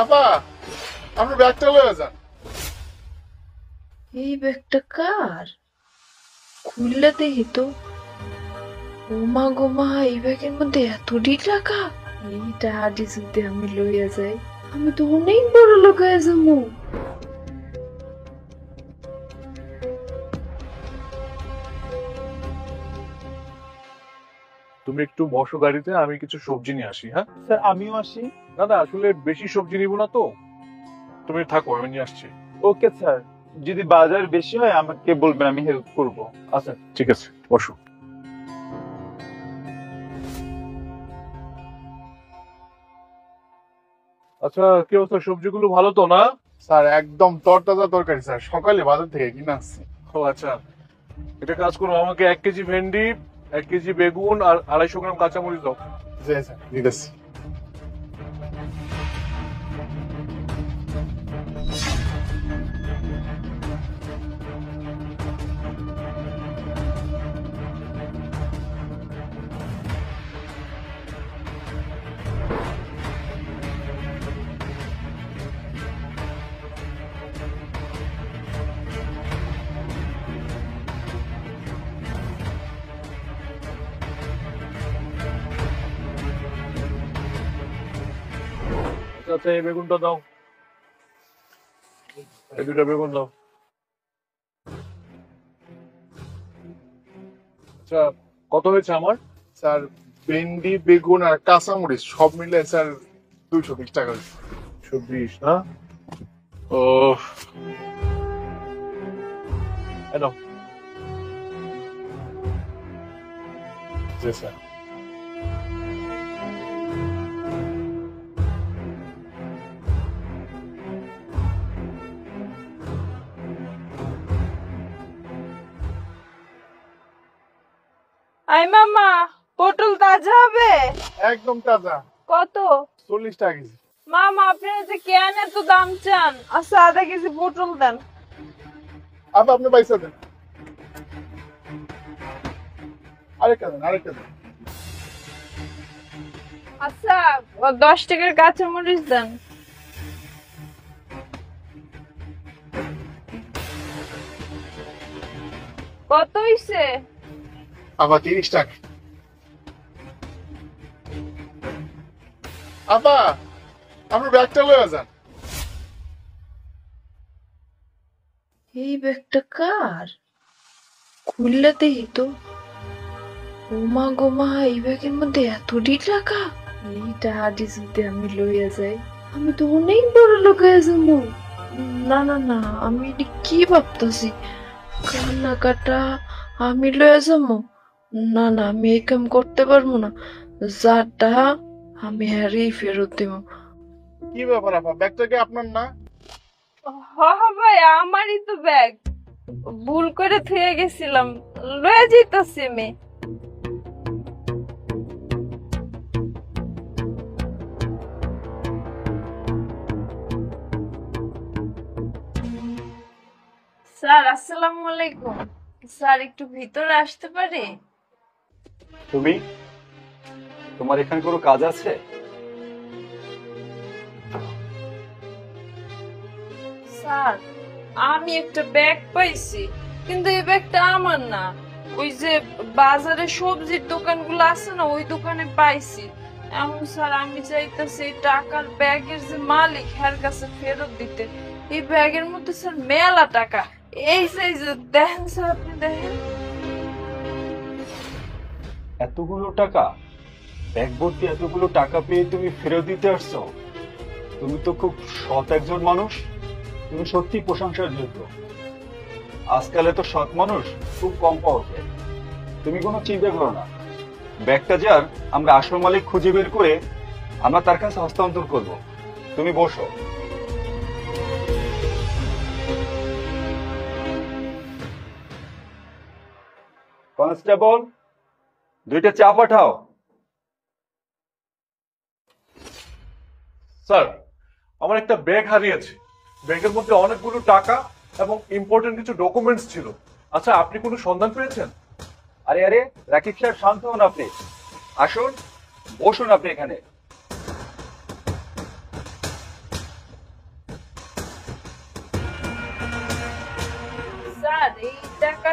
আপা, আপনার ব্যাগটা লয়ে যান। এই ব্যাগটা কার? খুললে দেখি তো। ওমা গোমা, এই ব্যাগের মধ্যে এতটি টাকা! এইটা আদি যদি আমি লইয়া যাই, আমি তো অনেক বড় লোক হয়ে যাবো। তুমি একটু বসো গাড়িতে, আমি কিছু সবজি নিয়ে আসি। হ্যাঁ স্যার আমিও আসি। না না, আসলে বেশি সবজি নিব না তো, তুমি থাকো, আমি নিয়ে আসছি। ওকে স্যার, যদি বাজার বেশি হয় আমাকে বলবেন, আমি হেল্প করব। আচ্ছা ঠিক আছে, বসো। আচ্ছা, কি অবস্থা? সবজিগুলো ভালো তো না? স্যার একদম তরতাজা তরকারি স্যার, সকালে বাজার থেকে কিনে আসছি। ও আচ্ছা, এটা কাজ করো, আমাকে 1 কেজি ভেন্ডি, 1 কেজি বেগুন আর 250 গ্রাম কাঁচামরিচ দাও। জি স্যার, দিতেছি। আচ্ছা আচ্ছা, এই বেগুনটা দাও, এই দুটা বেগুন দাও। আচ্ছা, কত হয়েছে আমার? স্যার ভেন্ডি, বেগুন আর কাঁচামরিচ সব মিলে স্যার 220 টাকা হয়েছে। 120 না? ও, এই নাও। জি স্যার। আই মামা, পটল তাজা হবে? একদম তাজা। কত? 40 টাকা কেজি। মামা, আপনারা যে কেন এত দাম চান? আচ্ছা, আধা কেজি পটল দেন। আপা, আপনি পয়সা দেন। আরেকটা দেন, আরেকটা দেন। আচ্ছা, 10 টাকার কাঁচামরিচ দেন। কত হইছে? আপা 30 টাকা। আপা, আপনার ব্যাগটা লয়ে যান। এই ব্যাগটা কার? খুললে দেখি তো। ওমা গোমা, এই ব্যাগের মধ্যে এতটি টাকা! এইটা আদি যদি আমি লইয়া যাই, আমি তো অনেক বড় লোক হয়ে যাবো। না না না, আমি এটা কি ভাবতেছি? কাটা আমি লইয়া যাবো? না না, আমি এই কাম করতে পারবো না। যাটা আমি হারিয়ে ফেরত দেবো। কি ব্যাপার আপা, ব্যাগটা কি আপনার না? ভাই, আমারই তো ব্যাগ। ভুল করে থুয়ে গেছিলাম, লয়ে যেতেছি আমি। স্যার, আসসালামু আলাইকুম। স্যার, একটু ভিতরে আসতে পারি? তুমি, তোমার এখানে কোনো কাজ আছে? স্যার, আমি একটা ব্যাগ পাইছি, কিন্তু এই ব্যাগটা আমার না। ওই যে বাজারে সবজির দোকানগুলো আছে না, ওই দোকানে পাইছি। এখন স্যার, আমি চাইতেছি এই টাকার ব্যাগের যে মালিক, এর কাছে ফেরত দিতে। এই ব্যাগের মধ্যে স্যার মেলা টাকা। এই যে দেখেন স্যার, আপনি দেখেন। এতগুলো টাকা, ব্যাগ ভর্তি এতগুলো টাকা পেয়ে তুমি ফেরত দিতে আসছো? তুমি তো খুব সৎ একজন মানুষ, তুমি সত্যি প্রশংসার যোগ্য। আজকাল তো সৎ মানুষ খুব কম পাওয়া যায়। তুমি কোনো চিন্তা করো না, ব্যাগটা যার আমরা আসল মালিক খুঁজে বের করে আমরা তার কাছে হস্তান্তর করব। তুমি বসো। কনস্টেবল, 2টা চা পাঠাও। স্যার, আমার একটা ব্যাগ হারিয়েছে, ব্যাগের মধ্যে অনেকগুলো টাকা এবং ইম্পর্টেন্ট কিছু ডকুমেন্টস ছিল। আচ্ছা, আপনি কোনো সন্ধান পেয়েছেন? আরে আরে, রাকিব সাহেব, শান্ত হন আপনি। আসুন, বসুন আপনি এখানে।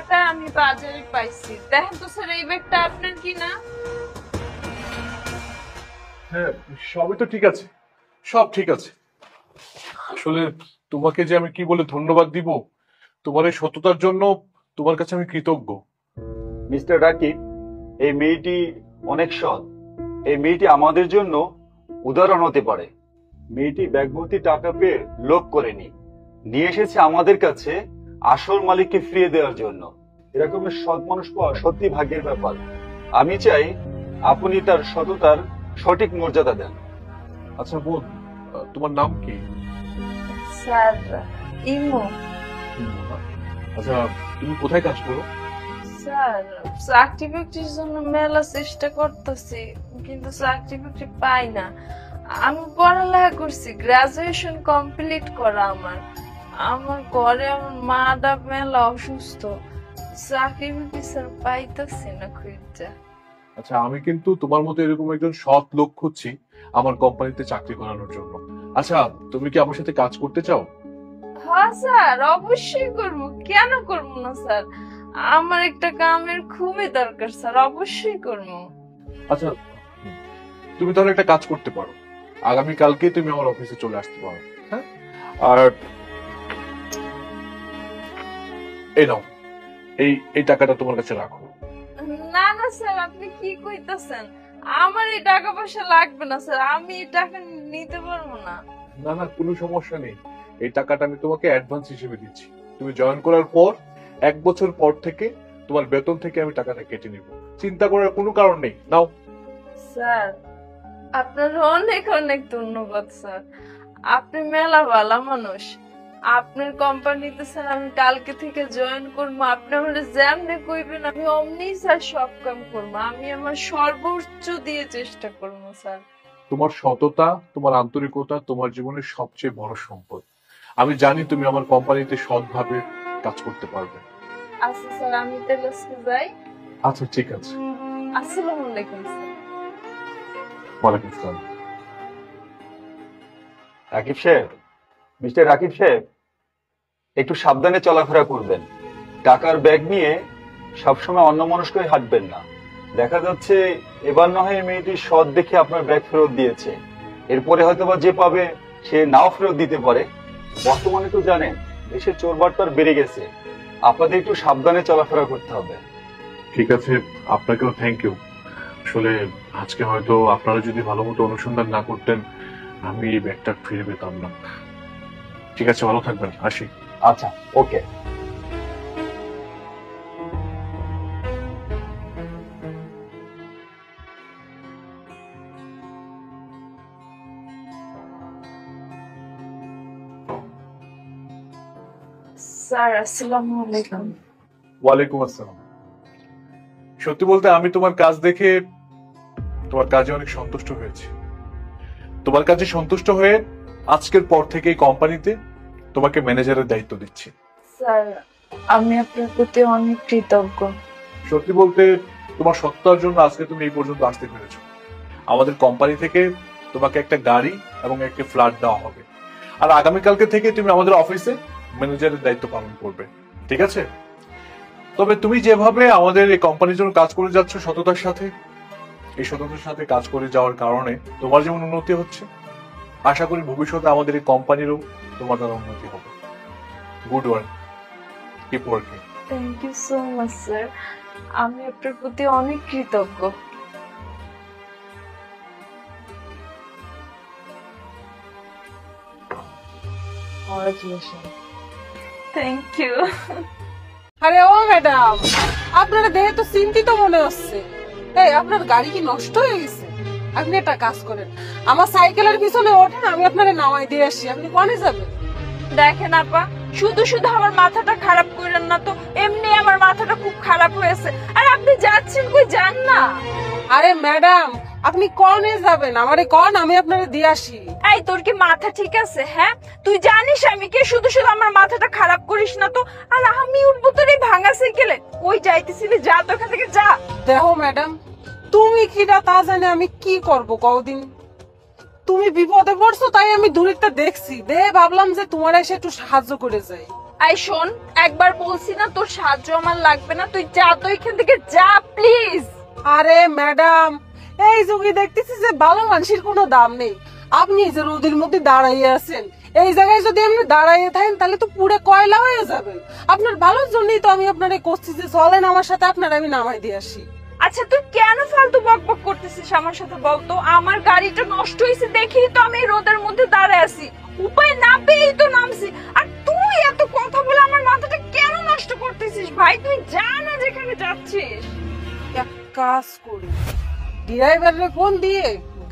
টাকাটা আমি বাজারে পাইছি। দেখেন তো স্যার, এই ব্যাগটা আপনার কি না? হ্যাঁ, সবই তো ঠিক আছে, সব ঠিক আছে। আসলে তোমাকে যে আমি কি বলে ধন্যবাদ দিব, তোমার এই সততার জন্য তোমার কাছে আমি কৃতজ্ঞ। মিস্টার রাকিব, এই মেয়েটি অনেক সৎ। এই মেয়েটি আমাদের জন্য উদাহরণ হতে পারে। মেয়েটি ব্যাগ ভর্তি টাকা পেয়ে লোভ করেনি, নিয়ে এসেছে আমাদের কাছে আসল মালিককে ফিরিয়ে দেওয়ার জন্য। এরকমের সৎ মানুষ পাওয়া সত্যি ভাগ্যের ব্যাপার। আমি চাই আপনি তার সততার সঠিক মর্যাদা দেন। আচ্ছা বোন, তোমার নাম কি? Sir, imo. আচ্ছা, তুমি কোথায় কাজ করো? স্যার, চাকরি বাকরির জন্য মেলা চেষ্টা করতেছি, কিন্তু চাকরি বাকরি পাই না। আমি পড়ালেখা করছি, গ্রাজুয়েশন কমপ্লিট করা আমার ঘরে আমার মাটা মেলা অসুস্থ। চাকরি বাকরি স্যার পাইতেছি না খুঁজে। আচ্ছা, আমি কিন্তু তোমার মতো এরকম একজন সৎ লোক খুঁজছি আমার কোম্পানিতে চাকরি করানোর জন্য। আচ্ছা, তুমি কি আমার সাথে কাজ করতে চাও? হ্যাঁ স্যার, অবশ্যই করবো, কেন করবো না স্যার। আমার একটা কামের খুবই দরকার স্যার, অবশ্যই করবো। আচ্ছা, তুমি তাহলে একটা কাজ করতে পারো, আগামী কালকে তুমি আমার অফিসে চলে আসতে পারো। হ্যাঁ, আর এই নাও, এই টাকাটা তোমার কাছে রাখো। না না স্যার, আপনি কি কইতাছেন? আমার এই টাকা পয়সা লাগবে না স্যার, আমি এই টাকা নিতে পারবো না। না না, কোনো সমস্যা নেই, এই টাকাটা আমি তোমাকে অ্যাডভান্স হিসেবে দিচ্ছি। তুমি জয়েন করার পর 1 বছর পর থেকে তোমার বেতন থেকে আমি টাকাটা কেটে নিব, চিন্তা করার কোনো কারণ নেই। নাও। স্যার, আপনার অনেক অনেক ধন্যবাদ স্যার, আপনি মেলা ভালো মানুষ। আপনার কোম্পানিতে স্যার আমি কালকে থেকে জয়েন করবো। আপনি আমার যেমনি কইবেন আমি অমনি স্যার সব কাম করবো। আমি আমার সর্বোচ্চ দিয়ে চেষ্টা করবো স্যার। তোমার সততা, তোমার আন্তরিকতা তোমার জীবনের সবচেয়ে বড় সম্পদ। আমি জানি তুমি আমার কোম্পানিতে সৎভাবে কাজ করতে পারবে। আচ্ছা স্যার, আমি তাহলে আজকে যাই। আচ্ছা, ঠিক আছে। আসসালামু আলাইকুম স্যার। ওয়ালাইকুম আসসালাম। রাকিব সাহেব, মিস্টার রাকিব সাহেব, একটু সাবধানে চলাফেরা করবেন। টাকার ব্যাগ নিয়ে সবসময় অন্যমনস্ক হয়ে হাঁটবেন না। দেখা যাচ্ছে এবার না হয় মেয়েটি সৎ দেখে আপনার ব্যাগ ফেরত দিয়েছে, এরপরে হয়তোবা যে পাবে সে নাও ফেরত দিতে পারে। বর্তমানে তো জানেন দেশে চোরবাটপার বেড়ে গেছে, আপনাদের একটু সাবধানে চলাফেরা করতে হবে। ঠিক আছে, আপনাকেও থ্যাংক ইউ। আসলে আজকে হয়তো আপনারা যদি ভালো মতো অনুসন্ধান না করতেন আমি এই ব্যাগটা ফিরে পেতাম না। ঠিক আছে, ভালো থাকবেন, আসি। আচ্ছা, ওকে। স্যার, আসসালামু আলাইকুম। ওয়ালাইকুম আসসালাম। সত্যি বলতে আমি তোমার কাজ দেখে তোমার কাজে অনেক সন্তুষ্ট হয়েছি। তোমার কাজে সন্তুষ্ট হয়ে আজকের পর থেকে এই কোম্পানিতে তোমাকে ম্যানেজারের দায়িত্ব দিচ্ছি। স্যার, আমি আপনার প্রতি অনেক কৃতজ্ঞ। সত্যি বলতে তোমার সত্তার জন্য আজকে তুমি এই পর্যন্ত আসতে পেরেছো। আমাদের কোম্পানি থেকে তোমাকে একটা গাড়ি এবং একটা ফ্ল্যাট দেওয়া হবে, আর আগামীকালকে থেকে তুমি আমাদের অফিসে ম্যানেজারের দায়িত্ব পালন করবে, ঠিক আছে? তবে তুমি যেভাবে আমাদের এই কোম্পানির জন্য কাজ করে যাচ্ছ সততার সাথে, এই সততার সাথে কাজ করে যাওয়ার কারণে তোমার যেমন উন্নতি হচ্ছে, আশা করি ভবিষ্যতে আমাদের এই কোম্পানিরও তোমার দ্বারা উন্নতি হবে। Good work, keep working. Thank you so much sir, আমি আপনার প্রতি অনেক কৃতজ্ঞ। Thank you. আরে ও ম্যাডাম, আপনারা দেখে তো চিন্তিত মনে হচ্ছে। এই, আপনার গাড়ি কি নষ্ট হয়ে গেছে? আপনি একটা কাজ করেন, আমার সাইকেলের পিছনে ওঠেন, আমি আপনারে নামাই দিয়ে আসি। আপনি কোনে যাবেন? দেখেন আপা, শুধু শুধু আমার মাথাটা খারাপ করেন না তো, এমনি আমার মাথাটা খুব খারাপ হয়েছে। আর আপনি যাচ্ছেন কই? যান না। আরে ম্যাডাম, আপনি কনে যাবেন? আমারে কন, আমি আপনারে দিয়ে আসি। এই, তোর কি মাথা ঠিক আছে? হ্যাঁ, তুই জানিস আমি কে? শুধু শুধু আমার মাথাটা খারাপ করিস না তো। আর আমি উঠবো তোর এই ভাঙা সাইকেলে? ওই যাইতেছিলি, যা তো এখান থেকে যা। দেখো ম্যাডাম, তুমি কিটা তা জানে আমি কি করবো কদিন। তুমি বিপদে পড়ছো তাই আমি দূরেরটা দেখছি, ভাবলাম যে তোমার এসে একটু সাহায্য করে যাই। আই শোন, একবার বলছি না তোর সাহায্য আমার লাগবে না, তুই যা তো এখান থেকে যা প্লিজ। আরে ম্যাডাম, এই যুগে দেখতেছি যে ভালো মানুষের কোনো দাম নেই। আপনি এই যে রোদের মধ্যে দাঁড়াইয়ে আছেন, এই জায়গায় যদি আপনি দাঁড়াইয়ে থাকেন তাহলে তো পুরো কয়লা হয়ে যাবেন। আপনার ভালোর জন্যই তো আমি আপনারে করছি যে চলেন আমার সাথে, আপনার আমি নামাই দিয়ে আসি। আচ্ছা তুই কেন ফালতু বকবক করতেছিস আমার সাথে বলতো? আমার গাড়িটা নষ্ট হয়েছে দেখি তো আমি রোদের মধ্যে দাঁড়ায় আছি, উপায় না পেয়েই তো নামছি। আর তুই এত কথা বলে আমার মাথাটা কেন নষ্ট করতেছিস ভাই? তুই যা না যেখানে যাচ্ছিস। এক কাজ করি, ড্রাইভারে ফোন দিয়ে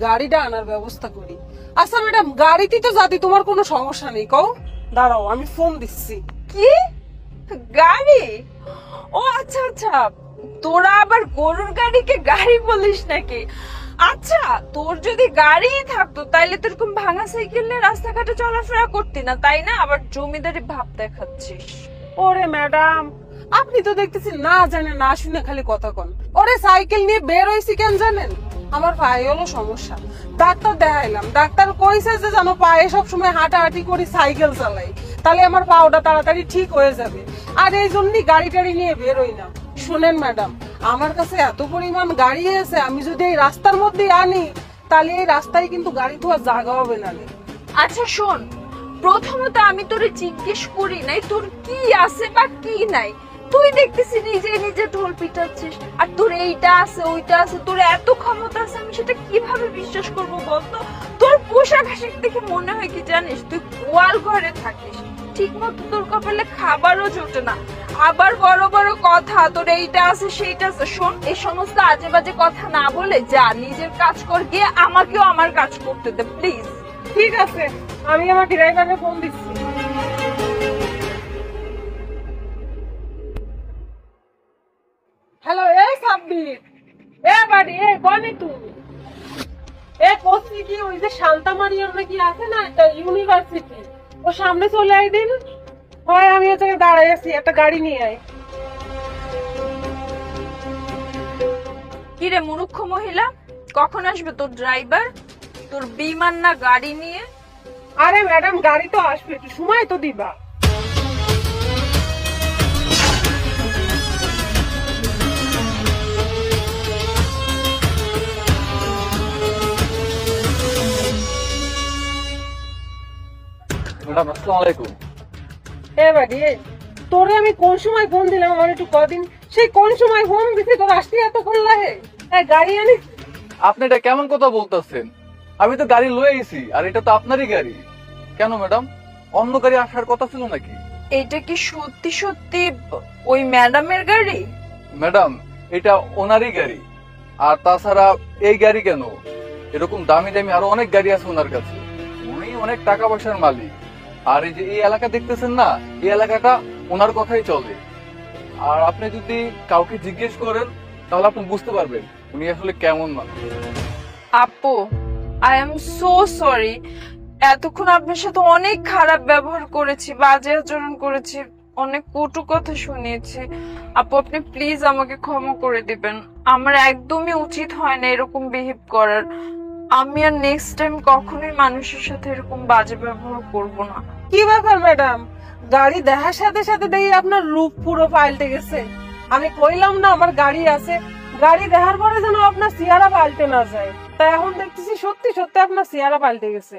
গাড়িটা আনার ব্যবস্থা করি। আচ্ছা ম্যাডাম, গাড়িতে তো যাতে তোমার কোনো সমস্যা নেই, কও। দাঁড়াও আমি ফোন দিচ্ছি। কি গাড়ি? ও আচ্ছা আচ্ছা, তোরা আবার গরুর গাড়িকে গাড়ি বলিস নাকি? আচ্ছা তোর যদি গাড়ি থাকতো তাইলে তো এরকম ভাঙা সাইকেল নিয়ে রাস্তাঘাটে চলাফেরা করতি না, তাই না? আবার জমিদারি ভাব দেখাচ্ছিস। ওরে ম্যাডাম, আপনি তো দেখতেছি না জানেন না শুনে খালি কথা কন। ওরে সাইকেল নিয়ে বের হইছি কেন জানেন? আমার পায়ে হলো সমস্যা, ডাক্তার দেখাইলাম। ডাক্তার কইছে যে জানো পায়ে সবসময় হাঁটাহাঁটি করি, সাইকেল চালাই, তাহলে আমার পাওটা তাড়াতাড়ি ঠিক হয়ে যাবে। আর এই জন্যই গাড়ি টাড়ি নিয়ে বের হই না। শুনেন ম্যাডাম, আমার কাছে এত পরিমাণ গাড়ি আছে, আমি যদি এই রাস্তার মধ্যে আনি তাহলে এই রাস্তায় কিন্তু গাড়ি ধোয়ার জায়গা হবে না। আচ্ছা শোন, প্রথমত আমি তোরে জিজ্ঞেস করি নাই তোর কি আছে বা কি নাই। তুই দেখতেছি নিজে নিজে ঢোল পিটাচ্ছিস, আর তোর এইটা আছে ওইটা আছে, তোর এত ক্ষমতা আছে, আমি সেটা কিভাবে বিশ্বাস করবো বলতো? তোর পোশাক আশাক দেখে মনে হয় কি জানিস, তুই গোয়াল ঘরে থাকিস, ঠিক মতো তোর কপালে খাবারও জোটে না, আবার বড় বড় কথা, তোর এইটা আছে সেইটা আছে। শোন, এই সমস্ত আজে বাজে কথা না বলে যা নিজের কাজ কর, গিয়ে আমাকেও আমার কাজ করতে দে প্লিজ। ঠিক আছে, আমি আমার ড্রাইভারে ফোন দিচ্ছি। হ্যালো, এই সাব্বির, এ বাড়ি, এ বনি তুই এ কোসি কি ওই যে শান্তা মারিয়াম নাকি আছে না একটা ইউনিভার্সিটি, ও সামনে চলে আই দিন। হয় আমি এখানে দাঁড়াই আছি, একটা গাড়ি নিয়ে আয়। কিরে মূর্খ মহিলা, কখন আসবে তোর ড্রাইভার? তোর বিমান না গাড়ি নিয়ে? আরে ম্যাডাম, গাড়ি তো আসবে, একটু সময় তো দিবা। ম্যাডাম আসসালামু আলাইকুম। বাড়ি, তোরে আমি কোন সময় ফোন দিলাম আমার একটু কদিন, সেই কোন সময় ফোন দিছি তোর আসতে এতক্ষণ লাগে? গাড়ি আনি। আপনি এটা কেমন কথা বলতেছেন? আমি তো গাড়ি লয়ে আইছি, আর এটা তো আপনারই গাড়ি। কেন ম্যাডাম, অন্য গাড়ি আসার কথা ছিল নাকি? এটা কি সত্যি সত্যি ওই ম্যাডামের গাড়ি? ম্যাডাম, এটা ওনারই গাড়ি। আর তাছাড়া এই গাড়ি কেন, এরকম দামি দামি আরো অনেক গাড়ি আছে ওনার কাছে। উনি অনেক টাকা পয়সার মালিক। আর এই যে এই এলাকা দেখতেছেন না, এই এলাকাটা ওনার কথাই চলে। আর আপনি যদি কাউকে জিজ্ঞেস করেন তাহলে আপনি বুঝতে পারবেন উনি আসলে কেমন মানুষ। আপু, আই এম সো সরি, এতক্ষণ আপনার সাথে অনেক খারাপ ব্যবহার করেছি, বাজে আচরণ করেছি, অনেক কটু কথা শুনিয়েছি। আপু আপনি প্লিজ আমাকে ক্ষমা করে দিবেন, আমার একদমই উচিত হয় না এরকম বিহেভ করার। আমি আর নেক্সট টাইম কখনোই মানুষের সাথে এরকম বাজে ব্যবহার করব না। কি ব্যাপার ম্যাডাম, গাড়ি দেখার সাথে সাথে দেখি আপনার রূপ পুরো পাল্টে গেছে। আমি কইলাম না আমার গাড়ি আছে, গাড়ি দেখার পরে যেন আপনার চেহারা পাল্টে না যায়, তাই এখন দেখতেছি সত্যি সত্যি আপনার চেহারা পাল্টে গেছে।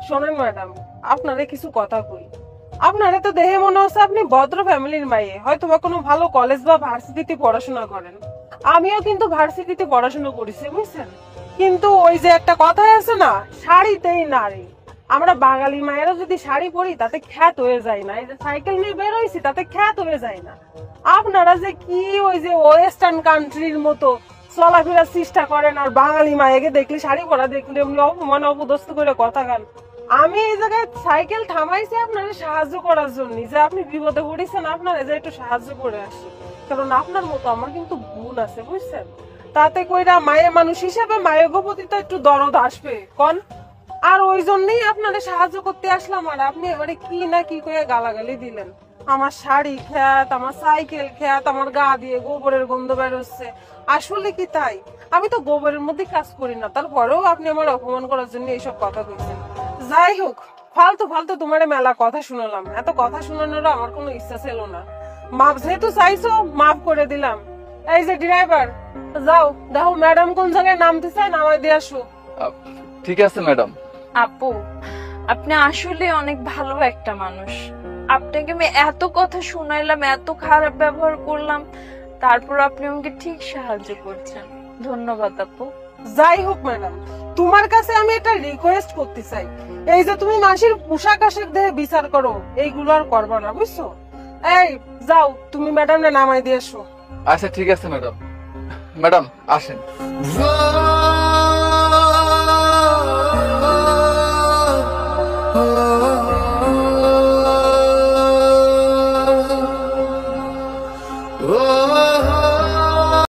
শোনেন ম্যাডাম, আপনারে কিছু কথা কই। আপনারে তো দেখে মনে হচ্ছে আপনি ভদ্র ফ্যামিলির মাইয়ে, হয়তো বা কোনো ভালো কলেজ বা ভার্সিটিতে পড়াশোনা করেন। আমিও কিন্তু ভার্সিটিতে পড়াশোনা করেছি, বুঝছেন। কিন্তু ওই যে একটা কথা আছে না, শাড়িতেই নারী। আমরা বাঙালি মায়েরা যদি শাড়ি পরি তাতে খ্যাত হয়ে যায় না, এই যে সাইকেল নিয়ে বের হয়েছি তাতে খ্যাত হয়ে যায় না। আপনারা যে কি ওই যে ওয়েস্টার্ন কান্ট্রির মতো চলাফেরার চেষ্টা করেন, আর বাঙালি মায়েকে দেখলে শাড়ি পরা দেখলে অপমান অপদস্থ করে কথা গান। আমি এই জায়গায় সাইকেল থামাইছি আপনারা সাহায্য করার জন্য, যে আপনি বিপদে পড়েছেন, আপনারা যে একটু সাহায্য করে আসি, কারণ আপনার মতো আমার কিন্তু বোন আছে, বুঝছেন। তাতে কইরা মায়ে মানুষ হিসেবে মায়ের প্রতি তো একটু দরদ আসবে কোন। আর ওই জন্যই আপনাদের সাহায্য করতে আসলাম, আর আপনি এবারে কি না কি করে গালাগালি দিলেন। আমার শাড়ি খ্যাত, আমার সাইকেল খ্যাত, আমার গা দিয়ে গোবরের গন্ধ বেরোচ্ছে। আসলে কি তাই? আমি তো গোবরের মধ্যে কাজ করি না, তারপরেও আপনি আমার অপমান করার জন্য এইসব কথা বলছেন। যাই হোক, ফালতু ফালতু তোমার মেলা কথা শুনলাম, এত কথা শোনানোর আমার কোনো ইচ্ছা ছিল না। মাপ যেহেতু চাইছো মাফ করে দিলাম। এই যে ড্রাইভার, যাও দেখো ম্যাডাম কোন জায়গায় নামতেছে, নামাই দিয়ে আসো। ঠিক আছে ম্যাডাম। আপু, আপনি আসলে অনেক ভালো একটা মানুষ। আপনাকে আমি এত কথা শুনাইলাম, এত খারাপ ব্যবহার করলাম, তারপর আপনি আমাকে ঠিক সাহায্য করছেন। ধন্যবাদ আপু। যাই হোক ম্যাডাম, তোমার কাছে আমি একটা রিকোয়েস্ট করতে চাই, এই যে তুমি মাসির পোশাক আশাক দেখে বিচার করো, এইগুলো আর করবা না, বুঝছো? এই যাও তুমি ম্যাডামকে নামাই দিয়ে এসো। আচ্ছা ঠিক আছে ম্যাডাম। ম্যাডাম আসেন।